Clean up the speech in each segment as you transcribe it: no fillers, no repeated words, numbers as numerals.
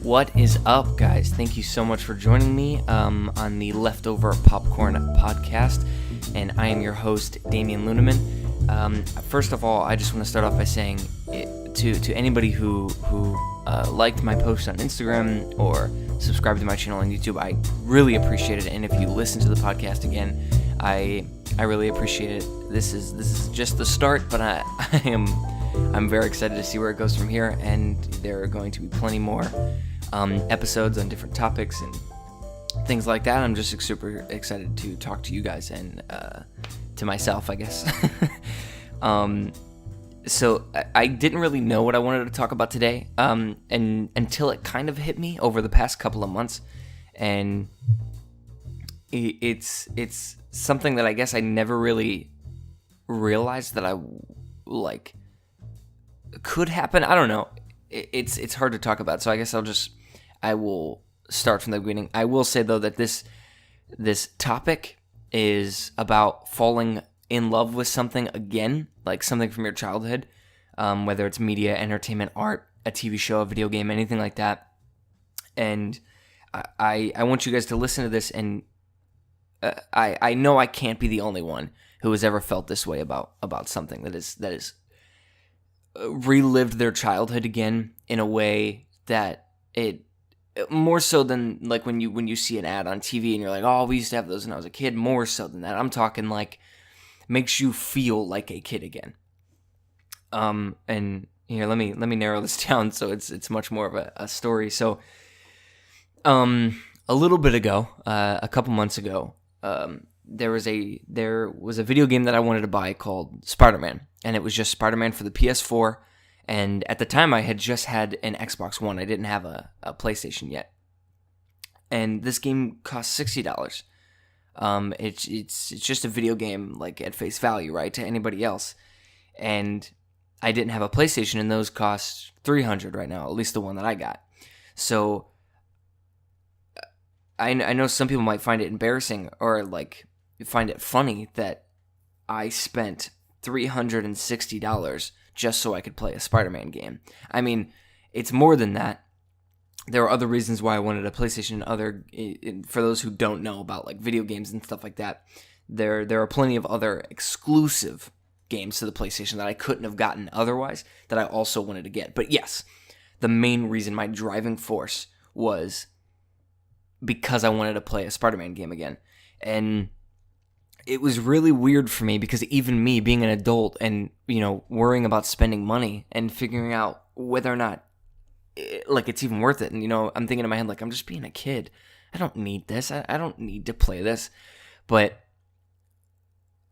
What is up, guys? Thank you so much for joining me on the Leftover Popcorn podcast, and I am your host, Damian Luneman. First of all, I just want to start off by saying to anybody who liked my post on Instagram or subscribed to my channel on YouTube, I really appreciate it. And if you listen to the podcast again, I really appreciate it. This is just the start, but I'm very excited to see where it goes from here, and there are going to be plenty more episodes on different topics and things like that. I'm just super excited to talk to you guys and to myself, I guess. So I didn't really know what I wanted to talk about today, and until it kind of hit me over the past couple of months, and it's something that I guess I never really realized that I could happen. I don't know. It's hard to talk about, so I guess I will start from the beginning. I will say though that this topic is about falling in love with something again, like something from your childhood, whether it's media, entertainment, art, a TV show, a video game, anything like that. And I want you guys to listen to this, and I know I can't be the only one who has ever felt this way about something that is relived their childhood again in a way that it more so than like when you see an ad on TV and you're like, oh, we used to have those when I was a kid. More so than that, I'm talking like makes you feel like a kid again. And here, let me narrow this down so it's much more of a story. So, a little bit ago, a couple months ago, there was a video game that I wanted to buy called Spiderman, and it was just Spiderman for the PS4. And at the time, I had just had an Xbox One. I didn't have a PlayStation yet. And this game cost $60. It's just a video game, like at face value, right, to anybody else. And I didn't have a PlayStation, and those cost $300 right now, at least the one that I got. So I know some people might find it embarrassing or like find it funny that I spent $360 just so I could play a Spider-Man game. I mean, it's more than that. There are other reasons why I wanted a PlayStation. For those who don't know about like video games and stuff like that, there are plenty of other exclusive games to the PlayStation that I couldn't have gotten otherwise that I also wanted to get. But yes, the main reason, my driving force, was because I wanted to play a Spider-Man game again. And it was really weird for me because even me being an adult and, worrying about spending money and figuring out whether or not it's even worth it. And, I'm thinking in my head, like, I'm just being a kid. I don't need this. I don't need to play this. But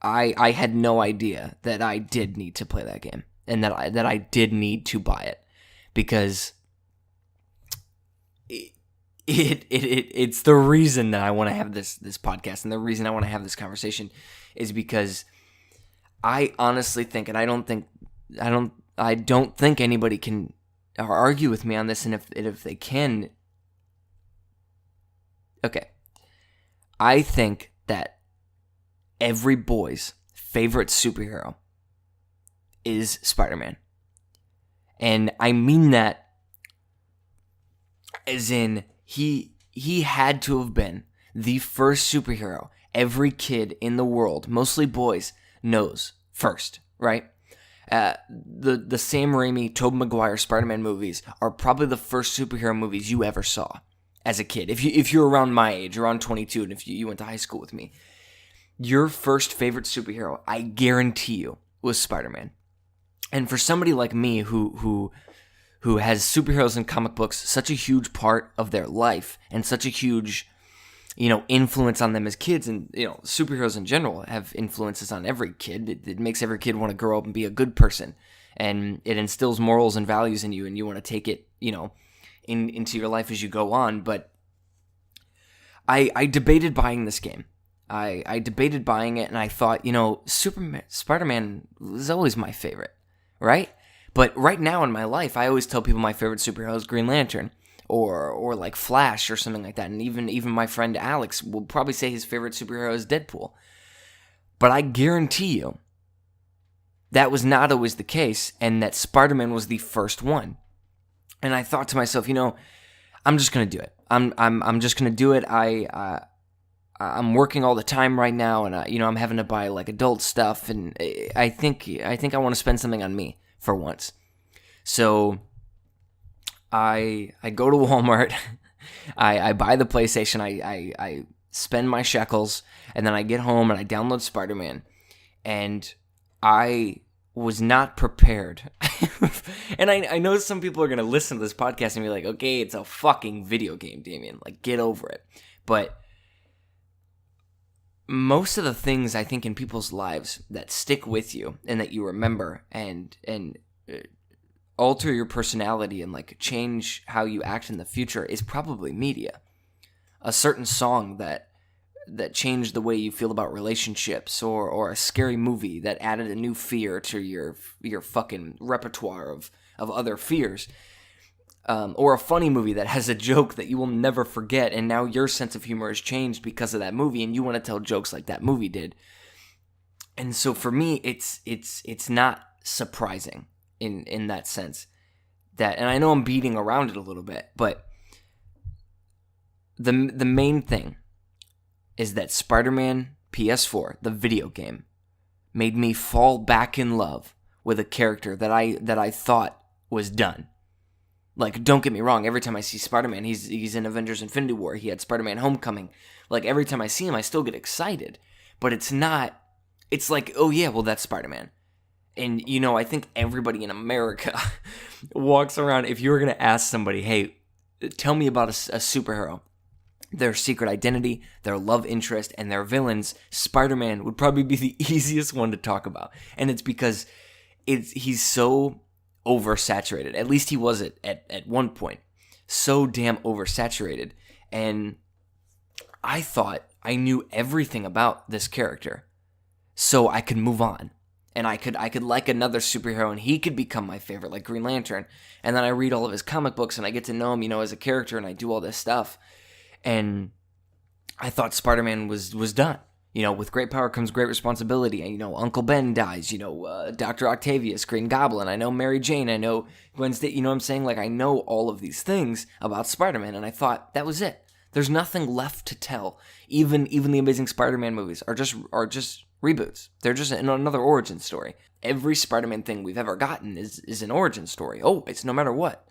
I had no idea that I did need to play that game and that I did need to buy it, because it's the reason that I want to have this podcast, and the reason I want to have this conversation is because I honestly think, and I don't think anybody can argue with me on this, and if they can, okay, I think that every boy's favorite superhero is Spider-Man, and I mean that as in he had to have been the first superhero every kid in the world, mostly boys, knows first, right? The Sam Raimi, Tobey Maguire Spider-Man movies are probably the first superhero movies you ever saw as a kid. If you're around my age, around 22, and if you went to high school with me, your first favorite superhero, I guarantee you, was Spider-Man. And for somebody like me who has superheroes and comic books such a huge part of their life and such a huge, influence on them as kids, and, superheroes in general have influences on every kid. It makes every kid want to grow up and be a good person, and it instills morals and values in you, and you want to take it, into your life as you go on. But I debated buying this game. I debated buying it, and I thought, Spider-Man was always my favorite, right? But right now in my life, I always tell people my favorite superhero is Green Lantern, or like Flash or something like that. And even my friend Alex will probably say his favorite superhero is Deadpool. But I guarantee you that was not always the case, and that Spider-Man was the first one. And I thought to myself, I'm just gonna do it. I'm just gonna do it. I'm working all the time right now, and I'm having to buy like adult stuff, and I think I want to spend something on me for once. So I go to Walmart, I buy the PlayStation, I spend my shekels, and then I get home and I download Spider-Man, and I was not prepared. And I know some people are going to listen to this podcast and be like, okay, it's a fucking video game, Damien. Like, get over it. But most of the things I think in people's lives that stick with you and that you remember and alter your personality and like change how you act in the future is probably media. A certain song that changed the way you feel about relationships, or a scary movie that added a new fear to your fucking repertoire of other fears, or a funny movie that has a joke that you will never forget, and now your sense of humor has changed because of that movie, and you want to tell jokes like that movie did. And so for me, it's not surprising in that sense that, and I know I'm beating around it a little bit, but the main thing is that Spider-Man PS4, the video game, made me fall back in love with a character that I thought was done. Like, don't get me wrong, every time I see Spider-Man, he's in Avengers Infinity War, he had Spider-Man Homecoming. Like, every time I see him, I still get excited. But it's like, oh yeah, well, that's Spider-Man. And, I think everybody in America walks around, if you were going to ask somebody, hey, tell me about a superhero, their secret identity, their love interest, and their villains, Spider-Man would probably be the easiest one to talk about. And it's because he's so oversaturated. At least he was at one point. So damn oversaturated. And I thought I knew everything about this character, so I could move on. And I could like another superhero, and he could become my favorite, like Green Lantern. And then I read all of his comic books, and I get to know him, as a character, and I do all this stuff. And I thought Spider-Man was done. With great power comes great responsibility. And, Uncle Ben dies. Dr. Octavius, Green Goblin. I know Mary Jane. I know Gwen Stacy. You know what I'm saying? Like, I know all of these things about Spider-Man. And I thought that was it. There's nothing left to tell. Even the Amazing Spider-Man movies are just reboots. They're just another origin story. Every Spider-Man thing we've ever gotten is an origin story. Oh, it's no matter what.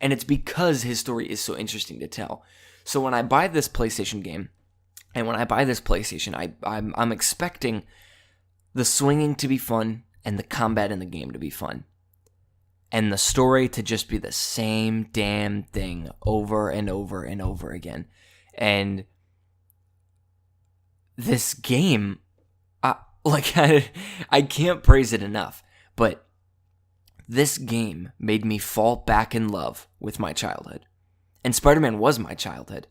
And it's because his story is so interesting to tell. So when I buy this PlayStation game, and when I buy this PlayStation, I'm expecting the swinging to be fun and the combat in the game to be fun. And the story to just be the same damn thing over and over and over again. And this game, I can't praise it enough, but this game made me fall back in love with my childhood. And Spider-Man was my childhood.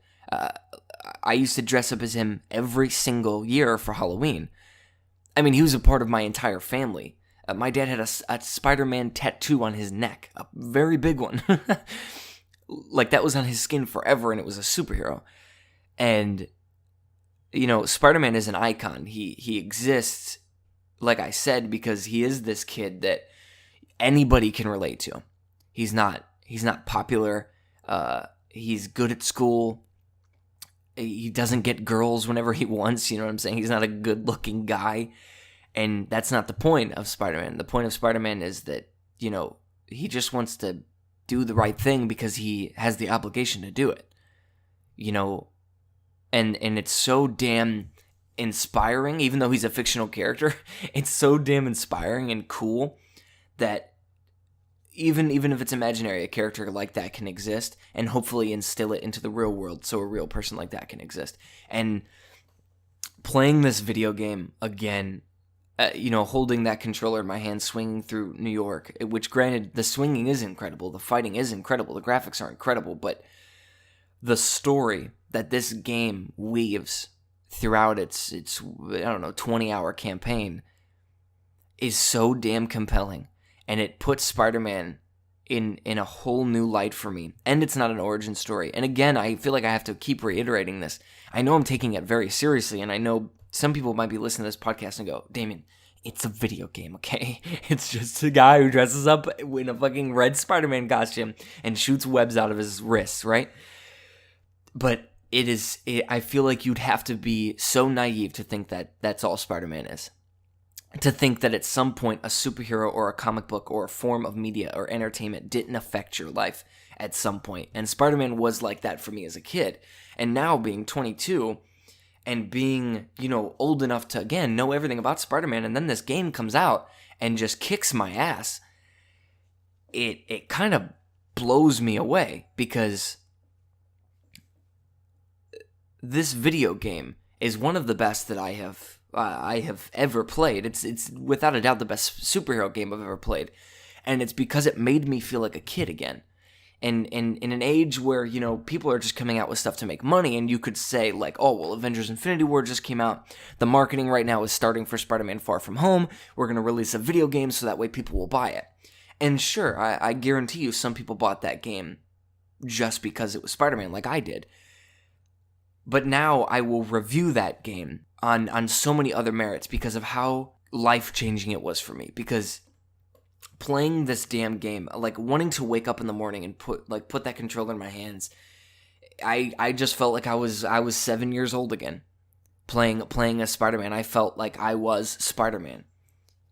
I used to dress up as him every single year for Halloween. I mean, he was a part of my entire family. My dad had a Spider-Man tattoo on his neck, a very big one. Like, that was on his skin forever, and it was a superhero. And, Spider-Man is an icon. He exists, like I said, because he is this kid that anybody can relate to. He's not popular. He's good at school. He doesn't get girls whenever he wants, you know what I'm saying? He's not a good-looking guy, and that's not the point of Spider-Man. The point of Spider-Man is that, he just wants to do the right thing because he has the obligation to do it, and it's so damn inspiring, even though he's a fictional character. It's so damn inspiring and cool that even if it's imaginary, a character like that can exist, and hopefully instill it into the real world so a real person like that can exist. And playing this video game again, holding that controller in my hand, swinging through New York, which granted, the swinging is incredible, the fighting is incredible, the graphics are incredible, but the story that this game weaves throughout its 20-hour campaign is so damn compelling. And it puts Spider-Man in a whole new light for me. And it's not an origin story. And again, I feel like I have to keep reiterating this. I know I'm taking it very seriously, and I know some people might be listening to this podcast and go, Damien, It's a video game, okay? It's just a guy who dresses up in a fucking red Spider-Man costume and shoots webs out of his wrists, right? But I feel like you'd have to be so naive to think that that's all Spider-Man is. To think that at some point a superhero or a comic book or a form of media or entertainment didn't affect your life at some point. And Spider-Man was like that for me as a kid. And now being 22 and being, old enough to, again, know everything about Spider-Man, and then this game comes out and just kicks my ass, it kind of blows me away, because this video game is one of the best that I have ever played. It's without a doubt the best superhero game I've ever played, and it's because it made me feel like a kid again. And in an age where, people are just coming out with stuff to make money, and you could say, like, oh, well, Avengers Infinity War just came out. The marketing right now is starting for Spider-Man Far From Home. We're going to release a video game so that way people will buy it. And sure, I guarantee you some people bought that game just because it was Spider-Man, like I did. But now I will review that game on so many other merits because of how life-changing it was for me. Because playing this damn game, like wanting to wake up in the morning and put that controller in my hands, I just felt like I was 7 years old again. Playing as Spider-Man, I felt like I was Spider-Man.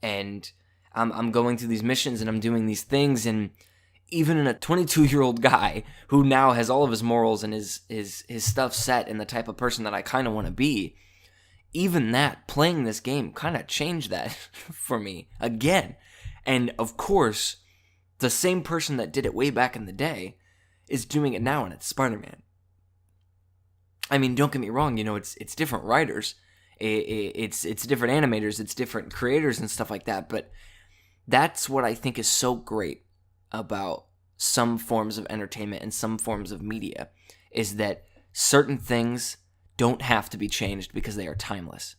And I'm going through these missions and I'm doing these things, and even in a 22-year-old guy who now has all of his morals and his stuff set and the type of person that I kind of want to be, even that, playing this game kind of changed that for me again. And of course, the same person that did it way back in the day is doing it now, and it's Spider-Man. I mean, don't get me wrong, it's different writers, it's different animators, it's different creators and stuff like that, but that's what I think is so great about some forms of entertainment and some forms of media, is that certain things don't have to be changed because they are timeless.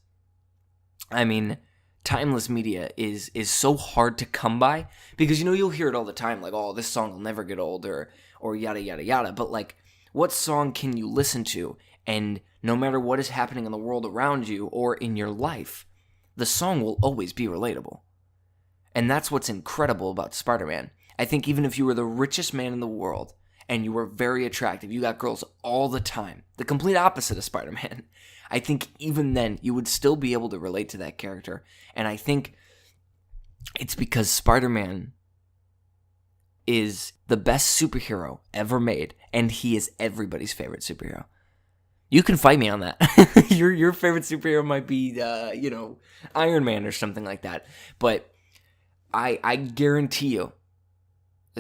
I mean, timeless media is so hard to come by, because you'll hear it all the time, like, oh, this song will never get old, or yada yada yada. But like, what song can you listen to, and no matter what is happening in the world around you or in your life, the song will always be relatable. And that's what's incredible about Spider-Man. I think even if you were the richest man in the world and you were very attractive, you got girls all the time, the complete opposite of Spider-Man, I think even then you would still be able to relate to that character. And I think it's because Spider-Man is the best superhero ever made, and he is everybody's favorite superhero. You can fight me on that. Your favorite superhero might be, Iron Man or something like that. But I guarantee you,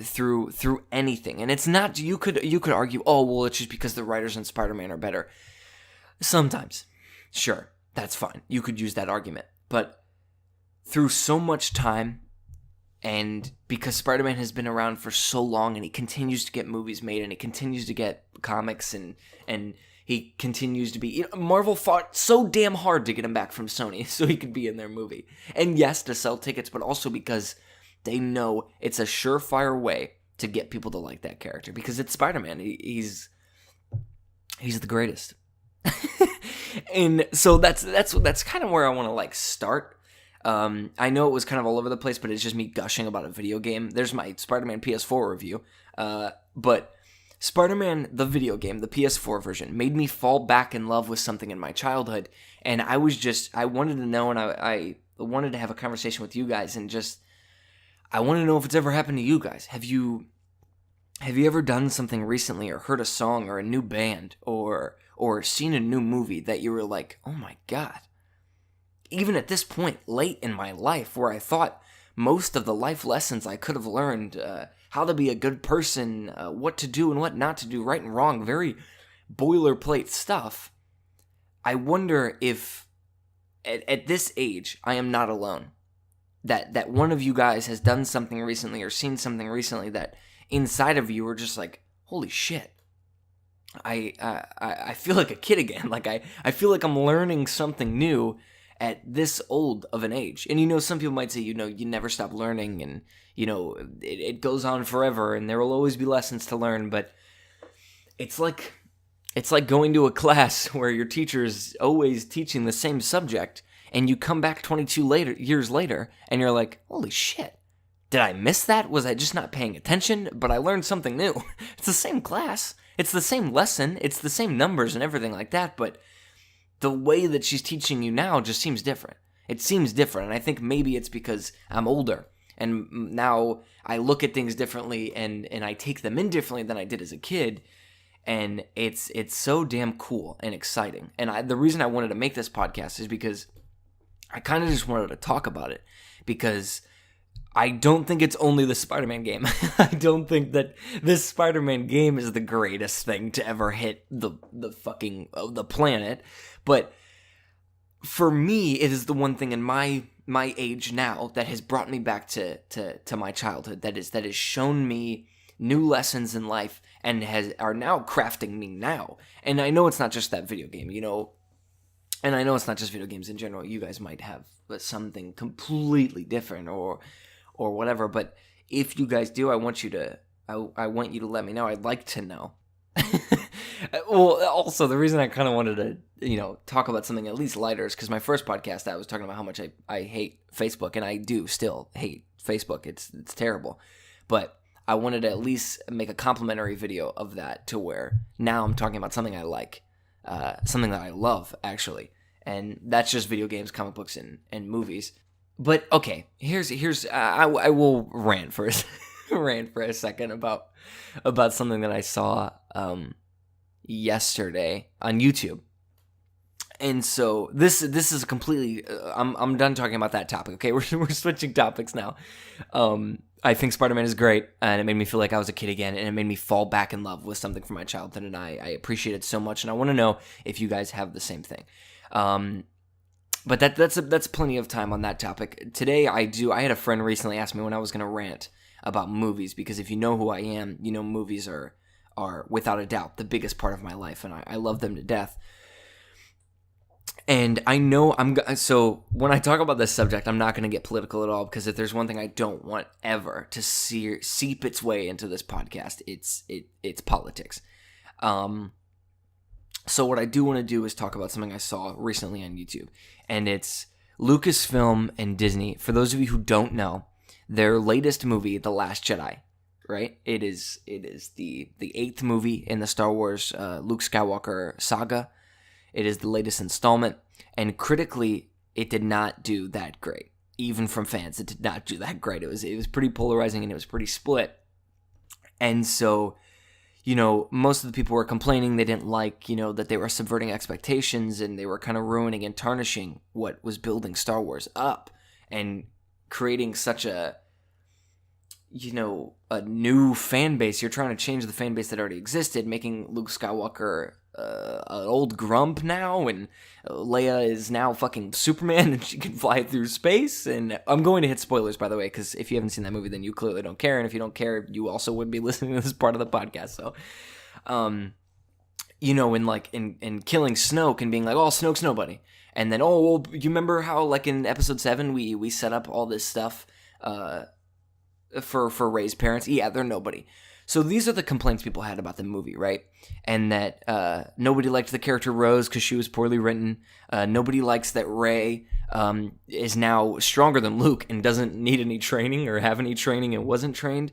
through anything, and it's not, you could argue, oh, well, it's just because the writers in Spider-Man are better. Sometimes, sure, that's fine. You could use that argument. But through so much time, and because Spider-Man has been around for so long, and he continues to get movies made, and he continues to get comics, and he continues to be, Marvel fought so damn hard to get him back from Sony so he could be in their movie. And yes, to sell tickets, but also because they know it's a surefire way to get people to like that character, because it's Spider-Man. He's the greatest. And so that's kind of where I want to start. I know it was kind of all over the place, but it's just me gushing about a video game. There's my Spider-Man PS4 review. But Spider-Man, the video game, the PS4 version, made me fall back in love with something in my childhood. And I wanted to know, and I wanted to have a conversation with you guys, and I want to know if it's ever happened to you guys. Have you ever done something recently, or heard a song, or a new band, or seen a new movie that you were like, oh my God? Even at this point, late in my life, where I thought most of the life lessons I could have learned, how to be a good person, what to do and what not to do, right and wrong, very boilerplate stuff, I wonder if at this age I am not alone. That one of you guys has done something recently or seen something recently that inside of you are just like, holy shit, I feel like a kid again. Like I feel like I'm learning something new at this old of an age. And some people might say, you never stop learning, and it goes on forever, and there will always be lessons to learn. But it's like going to a class where your teacher is always teaching the same subject, and you come back 22 years later, and you're like, holy shit, did I miss that? Was I just not paying attention? But I learned something new. It's the same class. It's the same lesson. It's the same numbers and everything like that, but the way that she's teaching you now just seems different. It seems different, and I think maybe it's because I'm older, and now I look at things differently, and I take them in differently than I did as a kid, and it's so damn cool and exciting. And the reason I wanted to make this podcast is because I kind of just wanted to talk about it, because I don't think it's only the Spider-Man game. I don't think that this Spider-Man game is the greatest thing to ever hit the planet, but for me, it is the one thing in my age now that has brought me back to my childhood. That has shown me new lessons in life and are now crafting me now. And I know it's not just that video game, and I know it's not just video games in general. You guys might have something completely different or whatever. But if you guys do, I want you to let me know. I'd like to know. Well, also, the reason I kind of wanted to, talk about something at least lighter is because my first podcast, I was talking about how much I hate Facebook, and I do still hate Facebook. It's terrible. But I wanted to at least make a complimentary video of that, to where now I'm talking about something I like, something that I love, actually. And that's just video games, comic books, and movies. But, okay, here's I will rant for a second about something that I saw yesterday on YouTube. And so this is completely I'm done talking about that topic. Okay, we're switching topics now. I think Spider-Man is great, and it made me feel like I was a kid again, and it made me fall back in love with something from my childhood, and I appreciate it so much, and I want to know if you guys have the same thing. But that's plenty of time on that topic. Today I had a friend recently ask me when I was going to rant about movies, because if you know who I am, movies are without a doubt the biggest part of my life, and I love them to death. And I know so when I talk about this subject, I'm not going to get political at all, because if there's one thing I don't want ever to seep its way into this podcast, it's politics. So what I do want to do is talk about something I saw recently on YouTube, and it's Lucasfilm and Disney. For those of you who don't know, their latest movie, The Last Jedi, right? It is the 8th movie in the Star Wars Luke Skywalker saga. It is the latest installment, and critically, it did not do that great. Even from fans, it did not do that great. It was pretty polarizing, and it was pretty split. And so, most of the people were complaining they didn't like, that they were subverting expectations, and they were kind of ruining and tarnishing what was building Star Wars up, and creating such a new fan base. You're trying to change the fan base that already existed, making Luke Skywalker an old grump now, and Leia is now fucking Superman, and she can fly through space. And I'm going to hit spoilers, by the way, because if you haven't seen that movie, then you clearly don't care, and if you don't care, you also wouldn't be listening to this part of the podcast. So, in killing Snoke and being like, oh, Snoke's nobody, and then, oh, well, you remember how, like, in episode 7, we set up all this stuff for Rey's parents? Yeah, they're nobody. So these are the complaints people had about the movie, right? And that nobody liked the character Rose because she was poorly written. Nobody likes that Rey is now stronger than Luke and doesn't need any training or have any training and wasn't trained.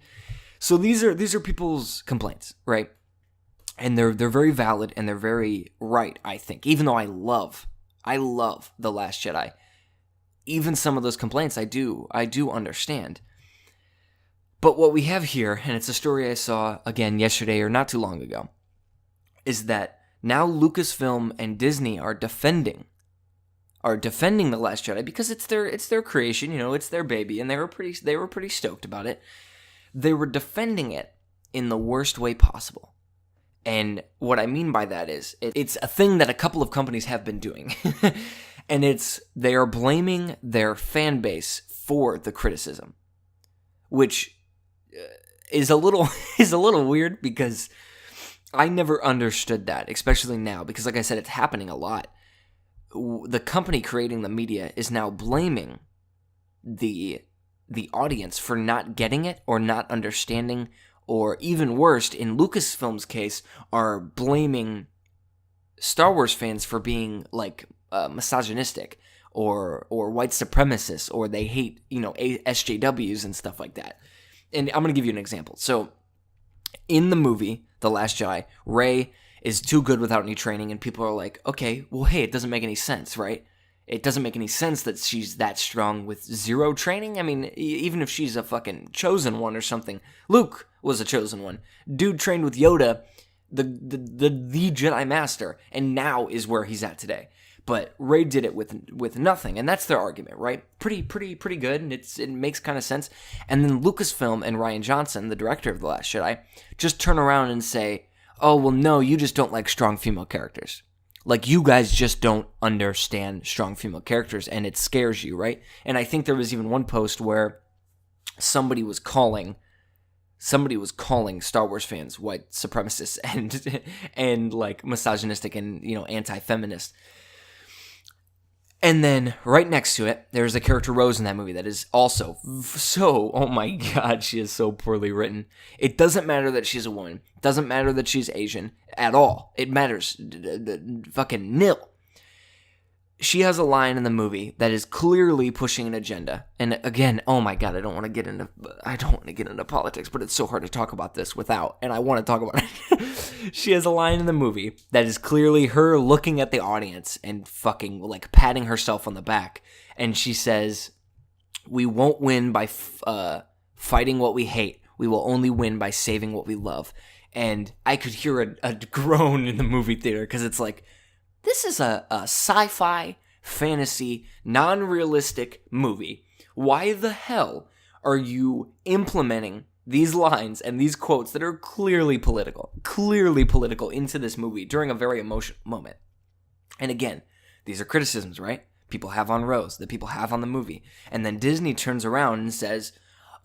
So these are people's complaints, right? And they're very valid and they're very right, I think. Even though I love The Last Jedi, even some of those complaints I do understand. But what we have here, and it's a story I saw again yesterday or not too long ago, is that now Lucasfilm and Disney are defending The Last Jedi because it's their creation, it's their baby, and they were pretty stoked about it. They were defending it in the worst way possible. And what I mean by that is it's a thing that a couple of companies have been doing. And they are blaming their fan base for the criticism, which is a little weird, because I never understood that, especially now, because like I said, it's happening a lot. The company creating the media is now blaming the audience for not getting it or not understanding, or even worse, in Lucasfilm's case, are blaming Star Wars fans for being like misogynistic or white supremacists, or they hate, SJWs and stuff like that. And I'm going to give you an example. So in the movie, The Last Jedi, Rey is too good without any training, and people are like, okay, well, hey, it doesn't make any sense, right? It doesn't make any sense that she's that strong with zero training. I mean, even if she's a fucking chosen one or something. Luke was a chosen one. Dude trained with Yoda, the Jedi Master, and now is where he's at today. But Rey did it with nothing, and that's their argument, right? Pretty good, and it makes kind of sense. And then Lucasfilm and Rian Johnson, the director of The Last Jedi, just turn around and say, oh, well, no, you just don't like strong female characters. Like, you guys just don't understand strong female characters, and it scares you, right? And I think there was even one post where somebody was calling Star Wars fans white supremacists and like misogynistic and, anti-feminist. And then right next to it, there's a character Rose in that movie that is also so, oh my God, she is so poorly written. It doesn't matter that she's a woman. It doesn't matter that she's Asian at all. It matters fucking nil. She has a line in the movie that is clearly pushing an agenda. And again, oh my God, I don't want to get into politics, but it's so hard to talk about this without, and I want to talk about it. She has a line in the movie that is clearly her looking at the audience and fucking like patting herself on the back. And she says, we won't win by fighting what we hate. We will only win by saving what we love. And I could hear a groan in the movie theater because it's like, this is a sci-fi, fantasy, non-realistic movie. Why the hell are you implementing these lines and these quotes that are clearly political into this movie during a very emotional moment? And again, these are criticisms, right? People have on Rose, that people have on the movie. And then Disney turns around and says,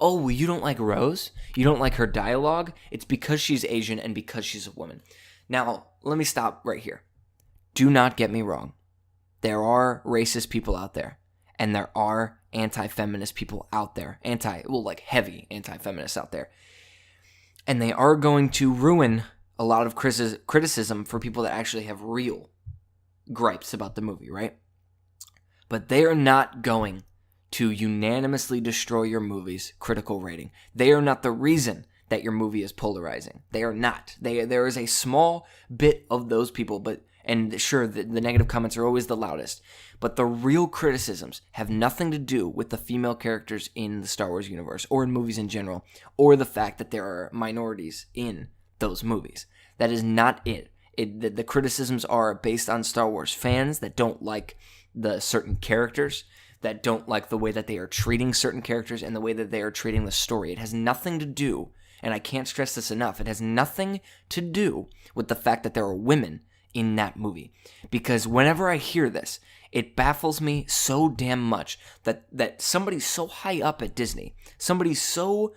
oh, well, you don't like Rose? You don't like her dialogue? It's because she's Asian and because she's a woman. Now, let me stop right here. Do not get me wrong. There are racist people out there, and there are anti-feminist people out there, heavy anti-feminists out there. And they are going to ruin a lot of criticism for people that actually have real gripes about the movie, right? But they are not going to unanimously destroy your movie's critical rating. They are not the reason that your movie is polarizing. They are not. There is a small bit of those people, and sure, the negative comments are always the loudest, but the real criticisms have nothing to do with the female characters in the Star Wars universe, or in movies in general, or the fact that there are minorities in those movies. That is not it. The criticisms are based on Star Wars fans that don't like the certain characters, that don't like the way that they are treating certain characters and the way that they are treating the story. It has nothing to do, and I can't stress this enough, it has nothing to do with the fact that there are women in that movie. Because whenever I hear this, it baffles me so damn much that somebody so high up at Disney, somebody so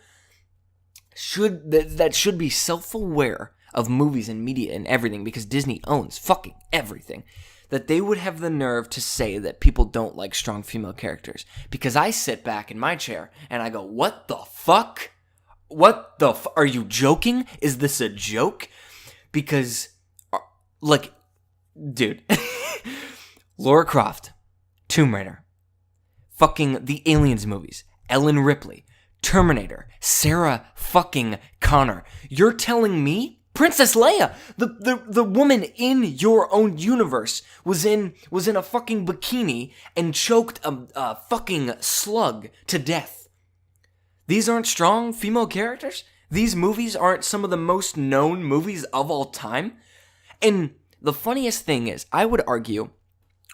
that should be self-aware of movies and media and everything, because Disney owns fucking everything, that they would have the nerve to say that people don't like strong female characters. Because I sit back in my chair and I go, what the fuck? Are you joking? Is this a joke? Because dude, Lara Croft, Tomb Raider, fucking the Aliens movies, Ellen Ripley, Terminator, Sarah fucking Connor. You're telling me Princess Leia, the woman in your own universe, was in a fucking bikini and choked a fucking slug to death? These aren't strong female characters? These movies aren't some of the most known movies of all time? And the funniest thing is, I would argue,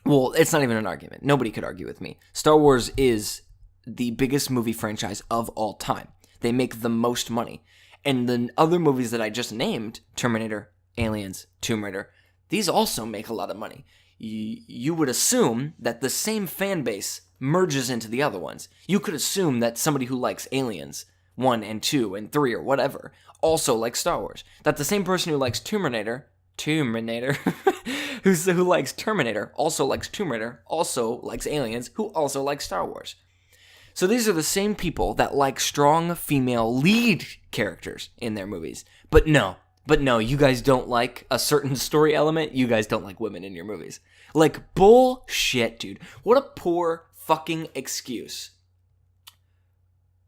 well, it's not even an argument. Nobody could argue with me. Star Wars is the biggest movie franchise of all time. They make the most money. And the other movies that I just named, Terminator, Aliens, Tomb Raider, these also make a lot of money. You would assume that the same fan base merges into the other ones. You could assume that somebody who likes Aliens 1 and 2 and 3 or whatever also likes Star Wars. That the same person who likes Terminator, who likes Terminator, also likes Tomb Raider, also likes Aliens, who also likes Star Wars. So these are the same people that like strong female lead characters in their movies. But no, But no, you guys don't like a certain story element. You guys don't like women in your movies. Like, bullshit, dude. What a poor fucking excuse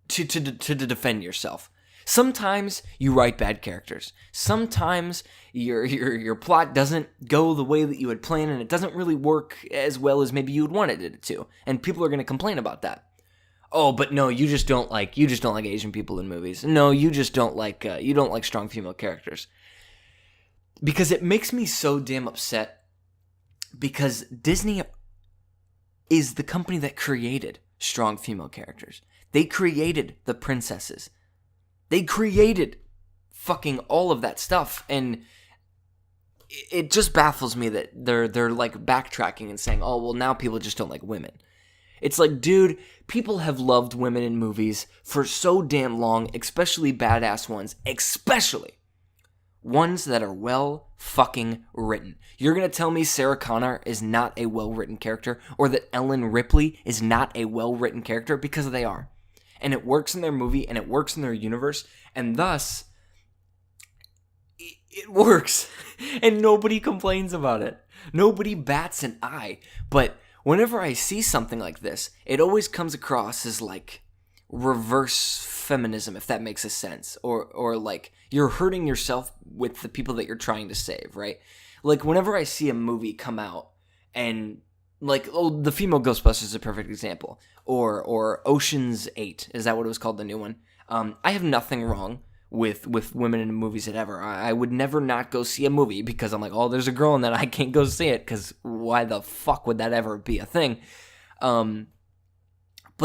to defend yourself. Sometimes you write bad characters. Sometimes your plot doesn't go the way that you had planned, and it doesn't really work as well as maybe you had wanted it to. And people are going to complain about that. Oh, but no, you just don't like Asian people in movies. No, you just don't like strong female characters. Because it makes me so damn upset, because Disney is the company that created strong female characters. They created the princesses. They created fucking all of that stuff, and it just baffles me that they're like backtracking and saying, "Oh, well, now people just don't like women." It's like, dude, people have loved women in movies for so damn long, especially badass ones, especially ones that are well fucking written. You're going to tell me Sarah Connor is not a well-written character, or that Ellen Ripley is not a well-written character? Because they are. And it works in their movie, and it works in their universe, and thus, it works. And nobody complains about it. Nobody bats an eye. But whenever I see something like this, it always comes across as like reverse feminism, if that makes a sense. Or like you're hurting yourself with the people that you're trying to save, right? Like whenever I see a movie come out and like, oh, the female Ghostbusters is a perfect example. Or Ocean's 8, is that what it was called, the new one? I have nothing wrong with women in movies ever. I would never not go see a movie because I'm like, oh, there's a girl in that, I can't go see it, because why the fuck would that ever be a thing? But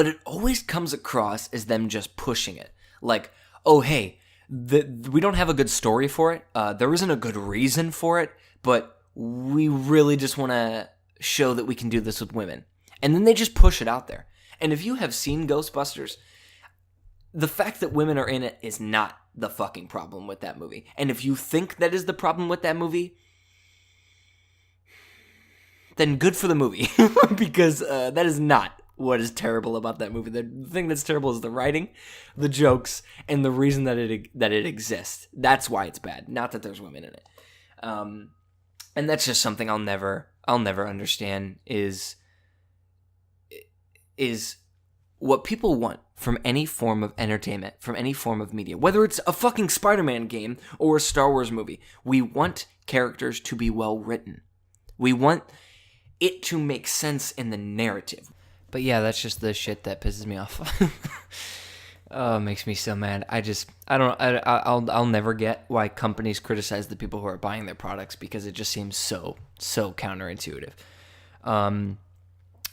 it always comes across as them just pushing it. Like, oh, hey, we don't have a good story for it. There isn't a good reason for it, but we really just want to show that we can do this with women. And then they just push it out there. And if you have seen Ghostbusters, the fact that women are in it is not the fucking problem with that movie. And if you think that is the problem with that movie, then good for the movie. Because that is not what is terrible about that movie. The thing that's terrible is the writing, the jokes, and the reason that it exists. That's why it's bad. Not that there's women in it. And that's just something I'll never understand is what people want from any form of entertainment, from any form of media, whether it's a fucking Spider-Man game or a Star Wars movie. We want characters to be well written. We want it to make sense in the narrative. But yeah, that's just the shit that pisses me off. Oh, it makes me so mad. I'll never get why companies criticize the people who are buying their products, because it just seems so counterintuitive.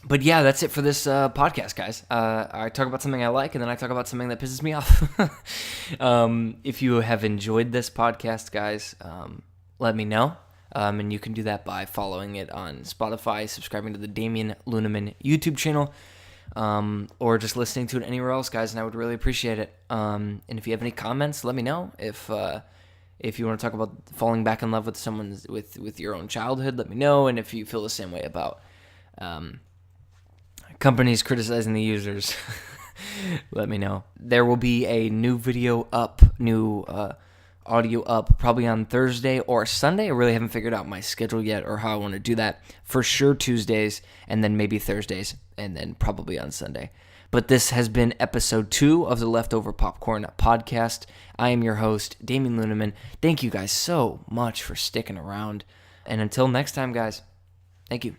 But yeah, that's it for this podcast, guys. I talk about something I like, and then I talk about something that pisses me off. If you have enjoyed this podcast, guys, let me know. And you can do that by following it on Spotify, subscribing to the Damien Luneman YouTube channel, or just listening to it anywhere else, guys, and I would really appreciate it. And if you have any comments, let me know. If you want to talk about falling back in love with someone with your own childhood, let me know. And if you feel the same way about companies criticizing the users, let me know. There will be a new video up, audio up, probably on Thursday or Sunday. I really haven't figured out my schedule yet or how I want to do that. For sure Tuesdays, and then maybe Thursdays, and then probably on Sunday. But this has been episode 2 of the Leftover Popcorn podcast. I am your host, Damien Luneman. Thank you guys so much for sticking around. And until next time, guys, thank you.